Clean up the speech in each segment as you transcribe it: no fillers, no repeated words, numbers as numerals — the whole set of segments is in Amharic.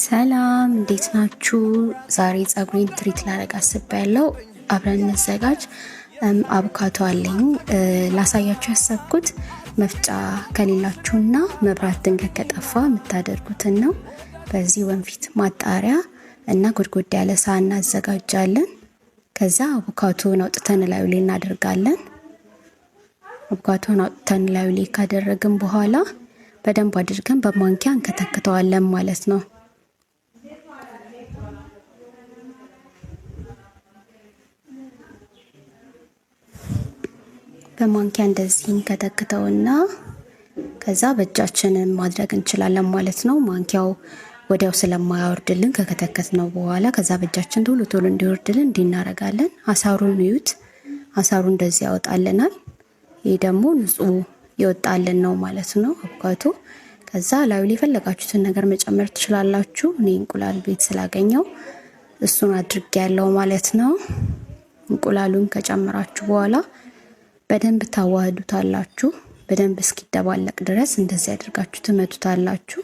ሰላም እንዴት ናችሁ? ዛሬ ጸጉሬን ትሪት ላደርግ አስቤያለሁ። አብረን እንዘጋጅ። አቮካዶ አለኝ ላሳያችሁ ያሰብኩት መፍጫ ከሌላችሁና መብራት ድንገት ከጠፋ የምታደርጉትን ነው። በዚህ ወንፊት ማጣሪያ እና ጎድጎድ ያለ ሳህን እናዘጋጃለን። ከዛ አቮካዶን አውጥተን ላዩ ላይ እናደርጋለን። አቮካዶን አውጥተን ላዩ ላይ ካደረግን በኋላ በደንብ አድርገን በማንኪያ እንከተክተዋለን ማለት ነው። በማንኪያ እንደዚህ እንከተክተውና ከዛ በእጃችን ማድረግ እንችላለን ማለት ነው። ማንኪያው ወዲያው ስለማያወርድልን ከከተከትነው በኋላ ከዛ በእጃችን ቶሎ ቶሎ እንዲወርድልን እንዲናረጋለን። አሳሩን እዩት። አሳሩ እንደዚህ ያወጣልናል። ይሄ ደግሞ ንጹህ ይወጣልን ነው ማለት ነው አቮካዶ። ከዛ ላዩ ላይ የፈለጋችሁትን ነገር መጨመር ትችላላችሁ። እኔ እንቁላል ቤት ስላገኘው እሱን አድርጌያለሁ ማለት ነው። እንቁላሉን ከጨመራችሁ በኋላ በደንብ ታዋህዱታላችሁ። በደንብ እስኪደባለቅ ድረስ እንደዚህ አድርጋችሁ ትመቱታላችሁ።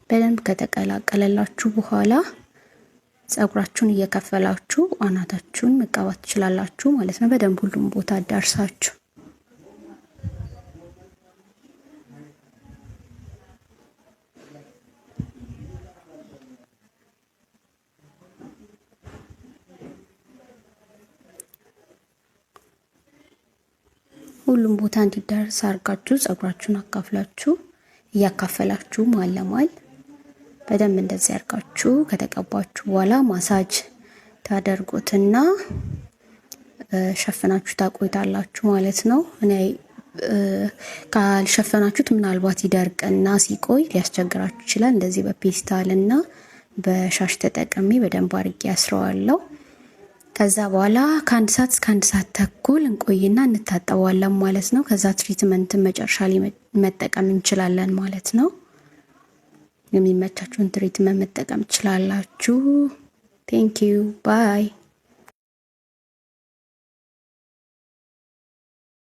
በደንብ ከተቀላቀለላችሁ በኋላ ጸጉራችሁን እየከፈላችሁ አናታችሁን መቀባት ትችላላችሁ ማለት ነው። በደንብ ሁሉም ቦታ አዳርሳችሁ ሁሉም ቦታ እንዲዳርስ አርጋችሁ ጸጉራችሁን አካፍላችሁ እያካፈላችሁ ማለማል በደንብ እንደዚህ አርጋችሁ ከተቀባችሁ በኋላ ማሳጅ ታደርጉትና ሸፈናችሁ ታቆይታላችሁ ማለት ነው። እኔ ካልሸፈናችሁት ምናልባት ይደርቅና ሲቆይ ሊያስቸግራችሁ ይችላል። እንደዚህ በፔስታልና በሻሽ ተጠቅሜ በደንብ አርጌ ያስረዋለሁ። ከዛ በኋላ ከአንድ ሰዓት እስከ 1 ሰዓት ተኩል እንቆይና እንታጠባለን ማለት ነው። ከዛ ትሪትመንት መጨረሻ ላይ መጠቀም እንችላለን ማለት ነው። የሚመቻችሁን ትሪትመንት መጠቀም ትችላላችሁ። ቴንክ ዩ ባይ